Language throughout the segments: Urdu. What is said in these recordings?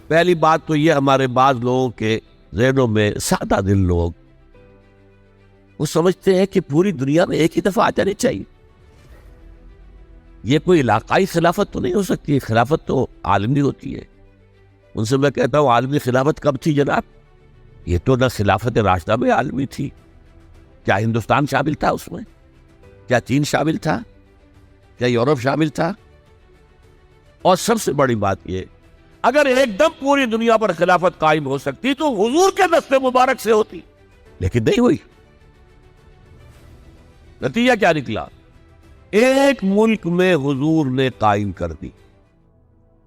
پہلی بات تو یہ ہمارے بعض لوگوں کے ذہنوں میں سادہ دل لوگ وہ سمجھتے ہیں کہ پوری دنیا میں ایک ہی دفعہ آ جانی چاہیے. یہ کوئی علاقائی خلافت تو نہیں ہو سکتی، خلافت تو عالمی ہوتی ہے. ان سے میں کہتا ہوں عالمی خلافت کب تھی جناب؟ یہ تو نہ خلافت راشدہ میں عالمی تھی. کیا ہندوستان شامل تھا اس میں؟ کیا چین شامل تھا؟ کیا یورپ شامل تھا؟ اور سب سے بڑی بات یہ، اگر ایک دم پوری دنیا پر خلافت قائم ہو سکتی تو حضور کے دست مبارک سے ہوتی، لیکن نہیں ہوئی. نتیجہ کیا نکلا؟ ایک ملک میں حضور نے قائم کر دی،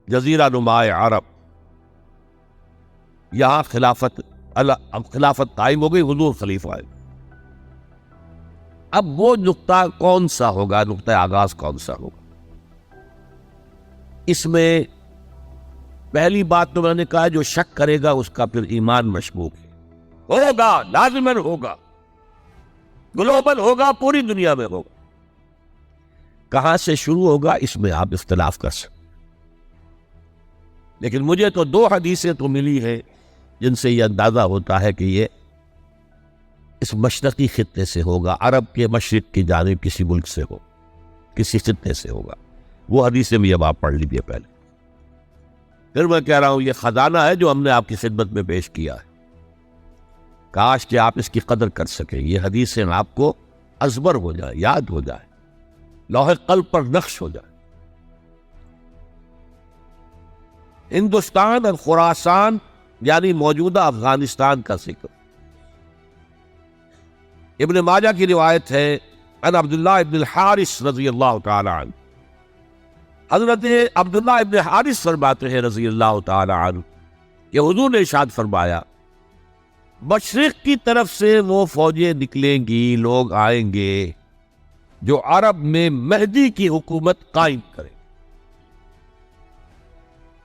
جزیرہ نما عرب. یہاں خلافت قائم ہو گئی، حضور خلیفہ آئے. اب وہ نقطہ کون سا ہوگا، نقطہ آغاز کون سا ہوگا؟ اس میں پہلی بات تو میں نے کہا جو شک کرے گا اس کا پھر ایمان مشکوک ہے. ہوگا، لازماً ہوگا، گلوبل ہوگا، پوری دنیا میں ہوگا. کہاں سے شروع ہوگا اس میں آپ اختلاف کر سکتے، لیکن مجھے تو 2 حدیثیں تو ملی ہیں جن سے یہ اندازہ ہوتا ہے کہ یہ اس مشرقی خطے سے ہوگا، عرب کے مشرق کی جانب کسی ملک سے ہو، کسی خطے سے ہوگا. وہ حدیثیں بھی اب آپ پڑھ لیجیے پہلے. پھر میں کہہ رہا ہوں یہ خزانہ ہے جو ہم نے آپ کی خدمت میں پیش کیا ہے. کاش کہ آپ اس کی قدر کر سکیں. یہ حدیثیں آپ کو ازبر ہو جائے، یاد ہو جائے، لوح قلب پر نقش ہو جائے. ہندوستان اور خراسان یعنی موجودہ افغانستان کا ذکر ابن ماجہ کی روایت ہے عن عبداللہ ابن الحارث رضی اللہ تعالی عنہ. حضرت عبداللہ ابن حارث فرماتے ہیں رضی اللہ تعالی عنہ کہ حضور نے ارشاد فرمایا مشرق کی طرف سے وہ فوجیں نکلیں گی، لوگ آئیں گے جو عرب میں مہدی کی حکومت قائم کریں.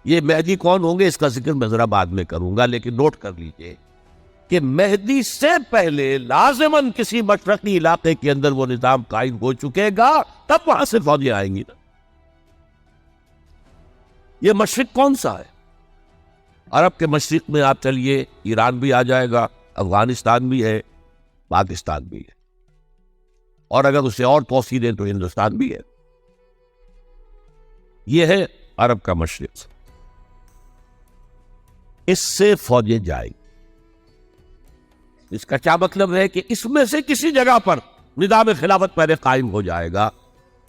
یہ مہدی کون ہوں گے اس کا ذکر میں ذرا بعد میں کروں گا، لیکن نوٹ کر لیجئے کہ مہدی سے پہلے لازماً کسی مشرقی علاقے کے اندر وہ نظام قائم ہو چکے گا، تب وہاں سے فوجیں آئیں گی. یہ مشرق کون سا ہے؟ عرب کے مشرق میں آپ چلیے، ایران بھی آ جائے گا، افغانستان بھی ہے، پاکستان بھی ہے، اور اگر اسے اور توسیع دیں تو ہندوستان بھی ہے. یہ ہے عرب کا مشرق. اس سے فوجیں جائیں گی. اس کا کیا مطلب ہے کہ اس میں سے کسی جگہ پر نظام خلافت پہلے قائم ہو جائے گا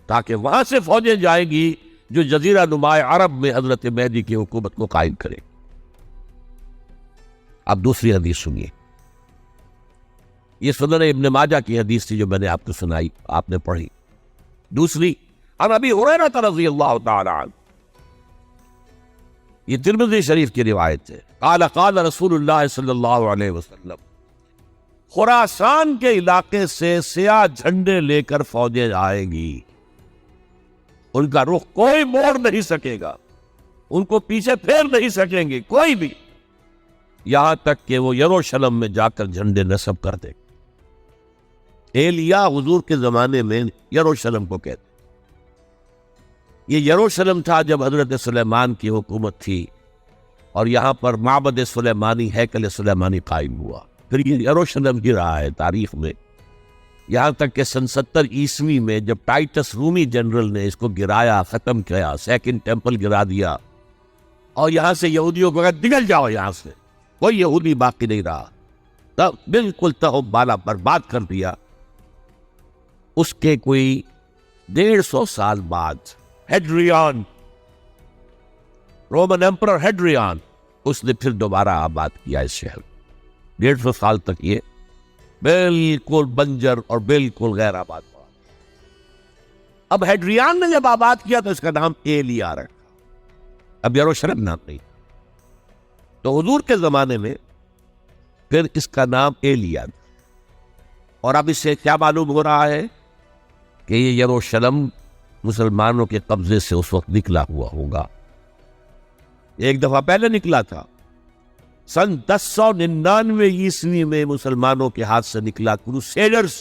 تاکہ وہاں سے فوجیں جائیں گی جو جزیرہ نما عرب میں حضرت مہدی کی حکومت کو قائم کرے. اب دوسری حدیث سنیے. یہ سنن ابن ماجہ کی حدیث تھی جو میں نے آپ کو سنائی، آپ نے پڑھی. دوسری عن ابی ہریرہ رضی اللہ تعالی عنہ، یہ ترمذی شریف کی روایت ہے. قال قال رسول اللہ صلی اللہ علیہ وسلم، خراسان کے علاقے سے سیاہ جھنڈے لے کر فوجیں آئیں گی، ان کا رخ کوئی موڑ نہیں سکے گا، ان کو پیچھے پھیر نہیں سکیں گے کوئی بھی، یہاں تک کہ وہ یروشلم میں جا کر جھنڈے نصب کر دے. ایلیا حضور کے زمانے میں یروشلم کو کہتے. یہ یروشلم تھا جب حضرت سلیمان کی حکومت تھی اور یہاں پر معبد سلیمانی، ہیکل سلیمانی قائم ہوا. پھر یہ یروشلم ہی رہا ہے تاریخ میں، یہاں تک کہ سن 70 عیسوی میں جب ٹائٹس رومی جنرل نے اس کو گرایا، ختم کیا، سیکنڈ ٹیمپل گرا دیا، اور یہاں سے یہودیوں کو کہا نکل جاؤ یہاں سے، کوئی یہودی باقی نہیں رہا، تب بالکل تہب بالا برباد کر دیا. اس کے کوئی 150 سال بعد ہیڈریان، رومن ایمپرر ہیڈریان، اس نے پھر دوبارہ آباد کیا اس شہر. 150 سال تک یہ بالکل بنجر اور بالکل غیر آباد ہوا. اب ہیڈریان نے جب آباد کیا تو اس کا نام ایلیا رکھا، اب یروشلم نام نہیں. تو حضور کے زمانے میں پھر اس کا نام ایلیا. اور اب اس سے کیا معلوم ہو رہا ہے کہ یہ یروشلم مسلمانوں کے قبضے سے اس وقت نکلا ہوا ہوگا. ایک دفعہ پہلے نکلا تھا، سن 1099 عیسوی میں مسلمانوں کے ہاتھ سے نکلا. کروسیڈرز،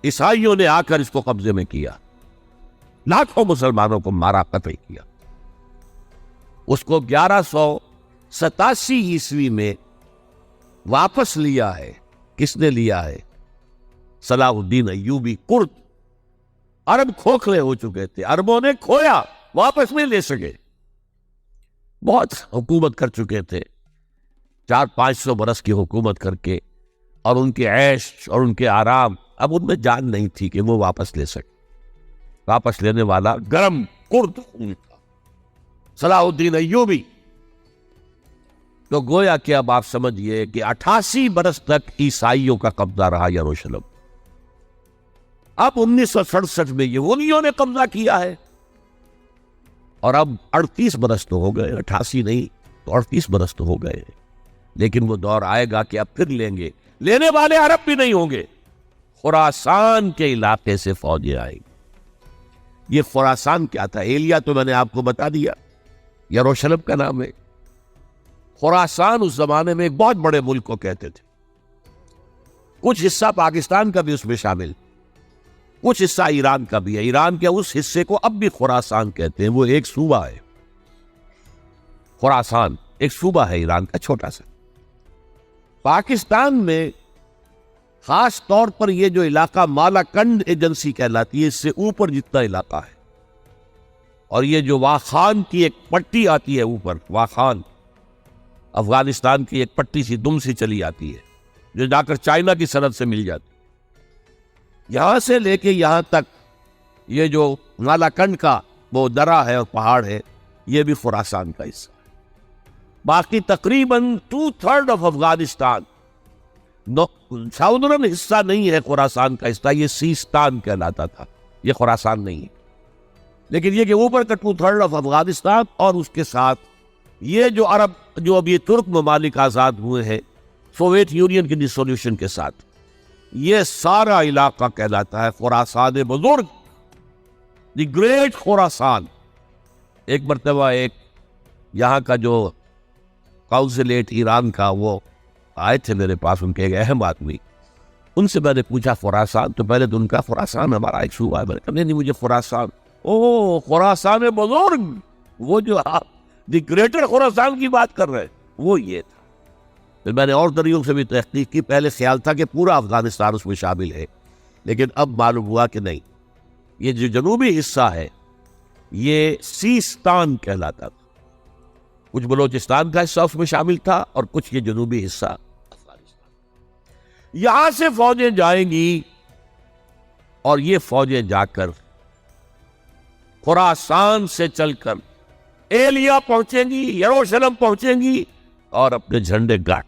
عیسائیوں نے آ کر اس کو قبضے میں کیا، لاکھوں مسلمانوں کو مارا، قتل کیا. اس کو 1187 میں واپس لیا ہے. کس نے لیا ہے؟ صلاح الدین ایوبی کرد. عرب کھوکھلے ہو چکے تھے، عربوں نے کھویا، واپس نہیں لے سکے. بہت حکومت کر چکے تھے، 400-500 برس کی حکومت کر کے، اور ان کے عیش اور ان کے آرام اب ان میں جان نہیں تھی کہ وہ واپس لے سکے. واپس لینے والا گرم کرد خون تھا، صلاح الدین ایوبی. تو گویا کہ اب آپ سمجھئے کہ 88 برس تک عیسائیوں کا قبضہ رہا یروشلم. اب 1967 میں یہودیوں نے قبضہ کیا ہے، اور اب 38 برس تو ہو گئے، 88 نہیں تو 38 برس تو ہو گئے. لیکن وہ دور آئے گا کہ اب پھر لیں گے. لینے والے عرب بھی نہیں ہوں گے، خراسان کے علاقے سے فوجیں آئیں گی. یہ خراسان کیا تھا؟ ایلیا تو میں نے آپ کو بتا دیا، یروشلم کا نام ہے. خراسان اس زمانے میں ایک بہت بڑے ملک کو کہتے تھے. کچھ حصہ پاکستان کا بھی اس میں شامل، کچھ حصہ ایران کا بھی ہے. ایران کے اس حصے کو اب بھی خراسان کہتے ہیں. وہ ایک صوبہ ہے، خراسان ایک صوبہ ہے ایران کا، چھوٹا سا. پاکستان میں خاص طور پر یہ جو علاقہ مالاکنڈ ایجنسی کہلاتی ہے، اس سے اوپر جتنا علاقہ ہے، اور یہ جو واخان کی ایک پٹی آتی ہے اوپر، واخان افغانستان کی ایک پٹی سی دم سی چلی آتی ہے جو جا کر چائنا کی سرحد سے مل جاتی. یہاں سے لے کے یہاں تک یہ جو مالاکنڈ کا وہ درہ ہے اور پہاڑ ہے، یہ بھی خراسان کا حصہ ہے. باقی تقریباً 2/3 آف افغانستان ساؤدرن حصہ نہیں ہے خراسان کا حصہ. یہ سیستان کہلاتا تھا، یہ خراسان نہیں ہے. لیکن یہ کہ اوپر کا 2/3 آف افغانستان، اور اس کے ساتھ یہ جو عرب جو اب یہ ترک ممالک آزاد ہوئے ہیں سوویت یونین کی ڈسولوشن کے ساتھ، یہ سارا علاقہ کہلاتا ہے خراسان بزرگ، دی گریٹ خراسان. ایک مرتبہ ایک یہاں کا جو کاؤنسلیٹ ایران کا وہ آئے تھے میرے پاس، ان کے ایک اہم آدمی. ان سے میں نے پوچھا خراسان، تو پہلے تو ان کا خراسان ہمارا ایک صوبہ ہے. میں نے کہا نہیں مجھے خراسان، او خراسان بزرگ، وہ جو آپ دی گریٹر خراسان کی بات کر رہے ہیں، وہ یہ تھا. پھر میں نے اور طریقوں سے بھی تحقیق کی. پہلے خیال تھا کہ پورا افغانستان اس میں شامل ہے، لیکن اب معلوم ہوا کہ نہیں، یہ جو جنوبی حصہ ہے یہ سیستان کہلاتا تھا. کچھ بلوچستان کا حصہ اس میں شامل تھا، اور کچھ یہ جنوبی حصہ افغانستان. یہاں سے فوجیں جائیں گی، اور یہ فوجیں جا کر خراسان سے چل کر ایلیا پہنچیں گی، یروشلم پہنچیں گی، اور اپنے جھنڈے گاڑ